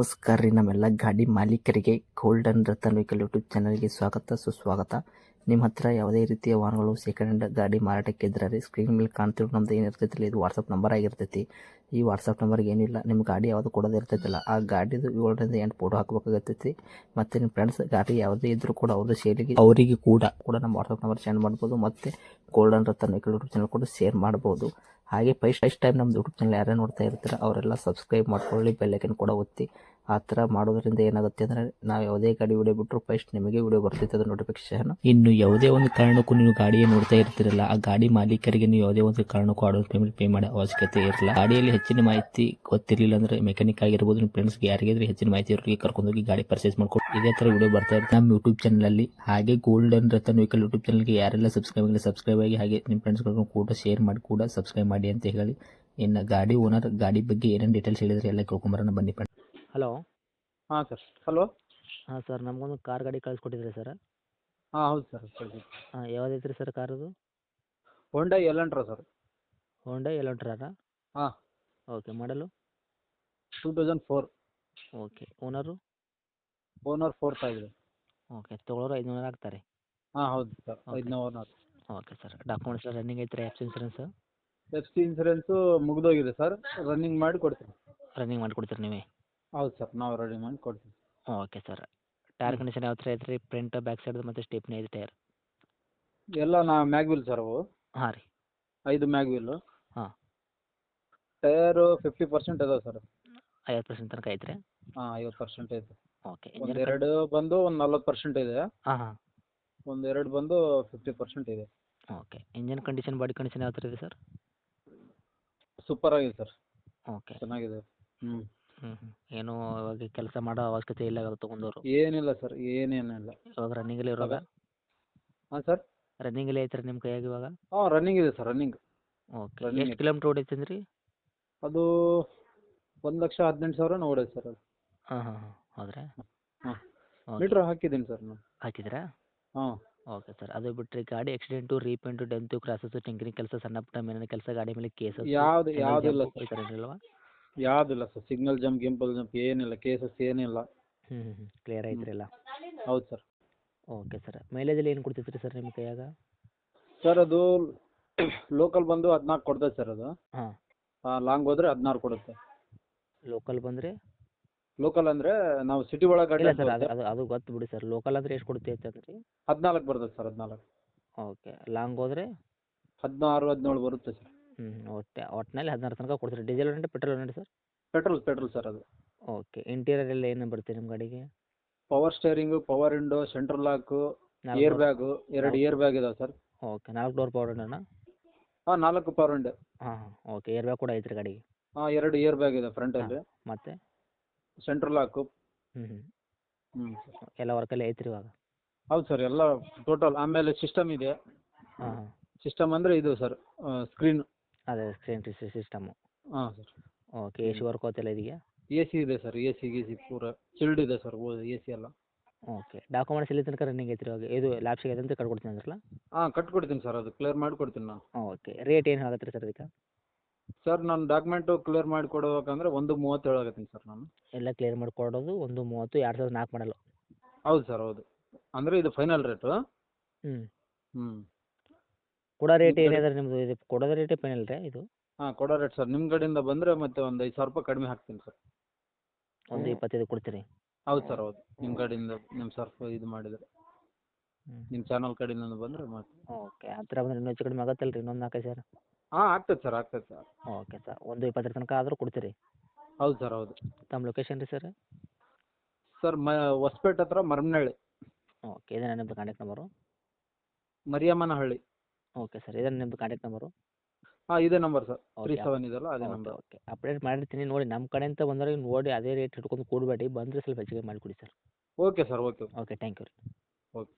ನಮಸ್ಕಾರ ರೀ ನಮ್ಮೆಲ್ಲ ಗಾಡಿ ಮಾಲೀಕರಿಗೆ ಗೋಲ್ಡನ್ ರತನ್ ವೆಹಿಕಲ್ ಯೂಟ್ಯೂಬ್ ಚಾನಲ್ಗೆ ಸ್ವಾಗತ ಸುಸ್ವಾಗತ. ನಿಮ್ಮ ಹತ್ರ ಯಾವುದೇ ರೀತಿಯ ವಾಹನಗಳು ಸೆಕೆಂಡ್ ಹ್ಯಾಂಡ್ ಗಾಡಿ ಮಾರಾಟಕ್ಕೆ ಇದ್ರೆ ರೀ ಸ್ಕ್ರೀನ್ ಮೇಲೆ ಕಾಣ್ತಿರೋ ನಮ್ದು ಏನಿರ್ತೈತಿಲ್ಲ ಇದು ವಾಟ್ಸಪ್ ನಂಬರ್ ಆಗಿರ್ತೈತಿ. ಈ ವಾಟ್ಸಪ್ ನಂಬರ್ಗೆ ಏನಿಲ್ಲ ನಿಮ್ಮ ಗಾಡಿ ಯಾವುದು ಕೊಡೋದು ಇರ್ತೈತಿಲ್ಲ ಆ ಗಾಡಿದು 7ರಿಂದ 8 ಫೋಟೋ ಹಾಕಬೇಕಾಗತ್ತೈತಿ. ಮತ್ತು ನಿಮ್ಮ ಫ್ರೆಂಡ್ಸ್ ಗಾಡಿ ಯಾವುದೇ ಇದ್ರೂ ಕೂಡ ಅವ್ರದ್ದು ಸೇಲಿಗೆ ಅವರಿಗೆ ಕೂಡ ನಮ್ಮ ವಾಟ್ಸಪ್ ನಂಬರ್ ಸೆಂಡ್ ಮಾಡ್ಬೋದು. ಮತ್ತು golden Ratan vehicle YouTube channel ಕೂಡ ಶೇರ್ ಮಾಡ್ಬೋದು. ಹಾಗೆ ಫಸ್ಟ್ ಟೈಮ್ ನಮ್ಮ ಯೂಟ್ಯೂಬ್ ಚಾನಲ್ ಯಾರೇ ನೋಡ್ತಾ ಇರ್ತಾರೆ ಅವರೆಲ್ಲ ಸಬ್ಸ್ಕ್ರೈಬ್ ಮಾಡ್ಕೊಳ್ಳಿ, ಬೆಲ್ ಐಕನ್ ಕೂಡ ಒತ್ತಿ. ಆ ಥರ ಮಾಡೋದ್ರಿಂದ ಏನಾಗುತ್ತೆ ಅಂದರೆ ನಾವು ಯಾವುದೇ ಗಾಡಿ ವಿಡಿಯೋ ಬಿಟ್ಟರು ಫಸ್ಟ್ ನಿಮಗೆ ವಿಡಿಯೋ ಬರ್ತೈತೆ ಅದು ನೋಟಿಫಿಕೇಶನ್. ಇನ್ನು ಯಾವುದೇ ಒಂದು ಕಾರಣಕ್ಕೂ ನೀವು ಗಾಡಿயை ನೋಡ್ತಾ ಇರ್ತಿರಲ್ಲ ಆ ಗಾಡಿ ಮಾಲೀಕರಿಗೆ ನೀವು ಯಾವುದೇ ಒಂದು ಕಾರಣಕ್ಕೂ ಅಡ್ವಾನ್ಸ್ ಪೇಮೆಂಟ್ ಪೇ ಮಾಡೋ ಅವಶ್ಯಕತೆ ಇರಲ್ಲ. ಗಾಡಿಯಲ್ಲಿ ಹೆಚ್ಚಿನ ಮಾಹಿತಿ ಗೊತ್ತಿರಲಿಲ್ಲ ಅಂದರೆ ಮೆಕ್ಯಾನಿಕ್ ಆಗಿರ್ಬೋದು, ನಿಮ್ಮ ಫ್ರೆಂಡ್ಸ್ಗೆ ಯಾರಿಗಾದ್ರೆ ಹೆಚ್ಚಿನ ಮಾಹಿತಿ ಇರೋರಿಗೆ ಕರ್ಕೊಂಡೋಗಿ ಗಾಡಿ ಪರ್ಚೇಸ್ ಮಾಡ್ಕೊಂಡು ಇದೇ ಥರ ವಿಡಿಯೋ ಬರ್ತಾ ಇರುತ್ತೆ ನಮ್ಮ ಯೂಟ್ಯೂಬ್ ಚಾನಲಲ್ಲಿ. ಹಾಗೆ ಗೋಲ್ಡನ್ ರತನ್ ವೆಹಿಕಲ್ ಯೂಟ್ಯೂಬ್ ಚಾನಲ್ಗೆ ಯಾರೆಲ್ಲ ಸಬ್ಸ್ಕ್ರೈಬ್ ಆಗಿ ಹಾಗೆ ನಿಮ್ಮ ಫ್ರೆಂಡ್ಸ್ಗಳನ್ನು ಕೂಡ ಶೇರ್ ಮಾಡಿ ಕೂಡ ಸಬ್ಸ್ಕ್ರೈಬ್ ಮಾಡಿ ಅಂತ ಹೇಳಿ. ಇನ್ನು ಗಾಡಿ ಓನರ್ ಗಾಡಿ ಬಗ್ಗೆ ಏನೇನು ಡೀಟೇಲ್ಸ್ ಹೇಳಿದ್ರೆ ಎಲ್ಲ ಕೇಳ್ಕೊಂಬರೋಣ ಬನ್ನಿ. ಹಲೋ. ಹಾಂ ಸರ್. ಹಲೋ. ಹಾಂ ಸರ್, ನಮಗೊಂದು ಕಾರ್ ಗಾಡಿ ಕಳಿಸ್ಕೊಟ್ಟಿದ್ರಿ ಸರ್. ಹಾಂ ಹೌದು ಸರ್. ಹಾಂ, ಯಾವುದೈತ್ರಿ ಸರ್ ಕಾರದು? ಹೋಂಡಾ ಎಲೆಂಟ್ರಾ ಸರ್. ಹೋಂಡಾ ಎಲೆಂಟ್ರಾ? ಹಾಂ. ಓಕೆ, ಮಾಡಲು 2004. Okay, owner? ಓನರ್ 4th ಆಗಿದೆ. ಓಕೆ, ತೊಗೊಳೋರು 500 ಆಗ್ತಾರೆ. ಹಾಂ ಹೌದು ಸರ್, Okay. 5ನೇ owner. Okay sir, documents running ಐತ್ರಿ? F insurance? F C insurance ಮುಗಿದೋಗಿದೆ ಸರ್, ರನ್ನಿಂಗ್ ಮಾಡಿ ಕೊಡ್ತೀವಿ. ರನ್ನಿಂಗ್ ಮಾಡಿಕೊಡ್ತೀರಿ ನೀವೇ? ಹೌದು ಸರ್, ನಾವು ರೆಡಿ ಮಾಡಿ ಕೊಡ್ತೀವಿ. Okay sir. ಟೈರ್ ಕಂಡೀಷನ್ ಯಾವ ಥರ ಐತ್ರಿ? ಫ್ರಂಟ್, ಬ್ಯಾಕ್ ಸೈಡ್ ಮತ್ತು ಸ್ಟೆಪ್ನಿ ಐದು ಟೈರ್? ಎಲ್ಲ ಮ್ಯಾಗ್ವಿಲ್ ಸರ್ ಅವು. ಹಾಂ ರೀ. 5 ಮ್ಯಾಗ್ವಿಲ್ಲು. ಹಾಂ. ಟಯರು 50% ಇದಾವೆ ಸರ್. 50% ತನಕ ಐತ್ರಿ? ಹಾಂ 50% ಇದೆ. ಓಕೆ. ಒಂದೆರಡು ಬಂದು ಒಂದು 40% ಇದೆ. ಹಾಂ ಹಾಂ. ಒಂದೆರಡು ಬಂದು 50% ಇದೆ. Okay. Engine condition, body condition ಯಾವ ಥರ ಇದೆ ಸರ್? ಸೂಪರ್ ಆಗಿದೆ ಸರ್, ಓಕೆ. ಚೆನ್ನಾಗಿದೆ. ಹ್ಞೂ. ಏನು ಇವಾಗ ಕೆಲಸ ಮಾಡೋ ಅವಶ್ಯಕತೆ ಇಲ್ಲ ಇವಾಗ ತೊಗೊಂಡವರು? ಏನಿಲ್ಲ ಸರ್, ಏನೇನಿಲ್ಲ. ಇವಾಗ ರನ್ನಿಂಗಲ್ಲಿ ಇರೋದ? ಹಾಂ ಸರ್. ರನ್ನಿಂಗಲ್ಲಿ ಐತ್ರಿ ನಿಮ್ಮ ಕೈಯಾಗ ಇವಾಗ? ಹಾಂ ರನ್ನಿಂಗ್ ಇದೆ ಸರ್, ರನ್ನಿಂಗ್. ಓಕೆ. Running ಎಷ್ಟು ಐತೆ. ಕಿಲೋಮೀಟ್ರ್ ಹೊಡೈತಂದ್ರಿ ರೀ? ಅದು 1,18,000 ನೋಡೈತೆ ಸರ್ ಅದು. ಹಾಂ ಹಾಂ ಹಾಂ, ಹೌದ್ರಾ? ಹಾಂ. ಓಕೆ. ಮೀಟ್ರ್ ಹಾಕಿದ್ದೀನಿ ಸರ್ ನಾನು. ಹಾಕಿದ್ರಾ? ಹಾಂ. Okay sir. ಅದು ಬಿಟ್ಟರೆ ಗಾಡಿ ಆಕ್ಸಿಡೆಂಟು, ರೀಪೇಂಟು, ಡೆಂತು, ಕ್ರಾಸಸ್ಸು, ಟಿಂಕರಿಂಗ್ ಕೆಲಸ, ಸಣ್ಣ ಪುಟ್ಟ ಮೇಲಿನ ಕೆಲಸ, ಗಾಡಿ ಮೇಲೆ ಕೇಸಸ್ ಯಾವುದಿಲ್ಲ ಈ ಥರ ಸರ್, ಏನಿಲ್ವಾ? ಯಾವುದಿಲ್ಲ ಸರ್. ಸಿಗ್ನಲ್ ಜಂಪ್ ಗಿಂಪಲ್ ಜಂಪ್ ಏನಿಲ್ಲ, ಕೇಸಸ್ ಏನಿಲ್ಲ. ಕ್ಲಿಯರ್ ಐತ್ರಿ ಎಲ್ಲ? ಹೌದು ಸರ್. Okay sir. ಮೈಲೇಜಲ್ಲಿ ಏನು ಕೊಡ್ತೈತ್ರಿ ಸರ್ ನಿಮ್ಮ ಕೈಯಾಗ? ಸರ್ ಅದು ಲೋಕಲ್ ಬಂದು 14 ಕೊಡ್ತೈತೆ ಸರ್ ಅದು. ಹಾಂ. ಲಾಂಗ್ ಹೋದರೆ 16 ಕೊಡುತ್ತೆ. ಲೋಕಲ್ ಬಂದರೆ? ಲೋಕಲ್ ಅಂದರೆ ನಾವು ಸಿಟಿ ಒಳಗಡೆ ಇಲ್ಲ ಸರ್, ಅದು ಗೊತ್ತು ಬಿಡಿ ಸರ್. ಲೋಕಲ್ ಅಂದರೆ ಎಷ್ಟು ಕೊಡ್ತೈತೆ ಅಂದ್ರಿ? 14 ಬರ್ತದೆ ಸರ್, 14. ಓಕೆ. ಲಾಂಗ್ ಹೋದರೆ? 16 17 ಬರುತ್ತೆ ಸರ್. ಒಟ್ಟಿನಲ್ಲಿ 16 ತನಕ ಕೊಡ್ತೀರಿ. ಡೀಸೆಲ್ ಉಂಟು, ಪೆಟ್ರೋಲ್ ಉಂಟು ಸರ್? ಪೆಟ್ರೋಲ್ ಸರ್ ಅದು. ಓಕೆ. ಇಂಟೀರಿಯರ್ ಎಲ್ಲ ಏನು ಬರುತ್ತೆ ನಿಮ್ಮ ಗಾಡಿಗೆ? Power steering, power window, central lock, ನಾಲ್ಕು air door? Bag, 2 air bag ಇದಾವೆ ಸರ್. ಓಕೆ. 4 ಡೋರ್ ಪವರ್ ವಿಂಡೋನಾ? ಹಾಂ 4 ಪವರ್ ವಿಂಡೋ. ಹಾಂ ಹಾಂ. ಓಕೆ. ಏರ್ ಬ್ಯಾಗ್ ಕೂಡ ಐತ್ರಿ ಗಾಡಿಗೆ? ಹಾಂ 2 ಏರ್ ಬ್ಯಾಗ್ ಇದೆ ಫ್ರಂಟಲ್ಲಿ. ಮತ್ತೆ? Central lock. ಹ್ಞೂ ಹ್ಞೂ. ಎಲ್ಲ ವರ್ಕಲ್ಲಿ ಐತ್ರಿ ಇವಾಗ? ಹೌದು ಸರ್, ಎಲ್ಲ ಟೋಟಲ್. ಆಮೇಲೆ ಸಿಸ್ಟಮ್ ಇದೆ. ಹಾಂ ಹಾಂ. ಸಿಸ್ಟಮ್ ಅಂದರೆ ಇದು ಸರ್, ಸ್ಕ್ರೀನ್. ಅದೇ ಸ್ಕ್ರೀನ್ ಸಿಸ್ಟಮು. ಹಾಂ sir. Okay. A C work ಎಲ್ಲ ಇದೆಯಾ? ಎ ಸಿ ಇದೆ ಸರ್, ಎ ಸಿ ಪೂರ ಚಿಲ್ಡ್ ಇದೆ ಸರ್, ಎ ಸಿ ಎಲ್ಲ. ಓಕೆ. ಡಾಕ್ಯುಮೆಂಟ್ಸ್ ಎಲ್ಲಿ ತನಕ ರನ್ನಿಂಗ್ ಐತ್ರಿ ಇವಾಗ? ಇದು ಲ್ಯಾಬ್ಸಿಗೆ ಐತೆ ಅಂತ ಕಟ್ಕೊಡ್ತೀನಿ ಅಂದ್ರಲ್ಲ? ಹಾಂ ಕಟ್ಕೊಡ್ತೀನಿ ಸರ್, ಅದು ಕ್ಲಿಯರ್ ಮಾಡಿಕೊಡ್ತೀನಿ ನಾನು. ಓಕೆ. ರೇಟ್ ಏನು ಆಗತ್ತೆ ರೀ ಸರ್ ಅದಕ್ಕೆ? ಸರ್ ನಾನು ಡಾಕ್ಯುಮೆಂಟು ಕ್ಲಿಯರ್ ಮಾಡಿ ಕೊಡ್ಬೇಕಂದ್ರೆ 1.37 ಆಗತ್ತೀನಿ ಸರ್ ನಾನು. ಎಲ್ಲ ಕ್ಲಿಯರ್ ಮಾಡಿ ಕೊಡೋದು 1.30, 2004 ಮಾಡಲು? ಹೌದು ಸರ್, ಹೌದು. ಅಂದರೆ ಇದು ಫೈನಲ್ ರೇಟು. ಹ್ಞೂ. ಹ್ಞೂ. ಕೊಡೋ ರೇಟ್ ನಿಮ್ಮ ಕಡೆ ಏನಿದೆ ನಿಮ್ಮದು? ಇದು ಕೊಡೋದು ರೇಟೇ ಫೈನಲ್ ರೀ ಇದು? ಹಾಂ ಕೊಡೋ ರೇಟ್ ಸರ್. ನಿಮ್ಮ ಕಡೆಯಿಂದ ಬಂದರೆ ಮತ್ತೆ ಒಂದು 5,000 ರೂಪಾಯಿ ಕಡಿಮೆ ಹಾಕ್ತೀನಿ ಸರ್. ಒಂದು 25 ಕೊಡ್ತೀರಿ? ಹೌದು ಸರ್, ಹೌದು. ನಿಮ್ಮ ಕಡೆಯಿಂದ ನಿಮ್ಮ ಸರ್ಫ್ ಇದು ಮಾಡಿದರೆ, ನಿಮ್ಮ ಚಾನಲ್ ಕಡೆಯಿಂದ ಬಂದರೆ ಮತ್ತೆ. ಓಕೆ. ಆ ಥರ ಬಂದರೆ ಇನ್ನೂ ಹೆಚ್ಚು ಕಡಿಮೆ ಆಗುತ್ತಲ್ಲ ರೀ, ಇನ್ನೊಂದು 4-5 ಸಾವಿರ? ಹಾಂ ಆಗ್ತದೆ ಸರ್, ಆಗ್ತದೆ ಸರ್. Okay sir. 1.20 ತನಕ ಆದರೂ ಕೊಡ್ತೀರಿ? ಹೌದು ಸರ್, ಹೌದು. ತಮ್ಮ ಲೊಕೇಶನ್ ರೀ ಸರ್? ಸರ್ ಹೊಸಪೇಟೆ ಹತ್ರ ಮರಮ್ನಹಳ್ಳಿ. ಓಕೆ. ಇದೇನಾ ನಿಮ್ಮದು contact number? Mariyammanahalli. Okay sir. ಇದೇನಾ ನಿಮ್ಮದು ಕಾಂಟ್ಯಾಕ್ಟ್ ನಂಬರು? ಹಾಂ ಇದೇ ನಂಬರ್ ಸರ್, ಓಕೆ. 37 ಇದೆಯಲ್ಲ ಅದೇ ಓಕೆ ನಂಬರ್. ಓಕೆ. ಅಪ್ಡೇಟ್ ಮಾಡಿರ್ತೀನಿ ನೋಡಿ. ನಮ್ಮ ಕಡೆಯಿಂದ ಬಂದವ್ರಿಗೆ ನೋಡಿ ಅದೇ ರೇಟ್ ಹಿಡ್ಕೊಂಡು ಕೂಡಬೇಡಿ, ಬಂದರೆ ಸ್ವಲ್ಪ ಹೆಚ್ಚಿಗೆ ಮಾಡಿಕೊಡಿ sir. Okay sir, okay. Okay. Thank you ರೀ. ಓಕೆ.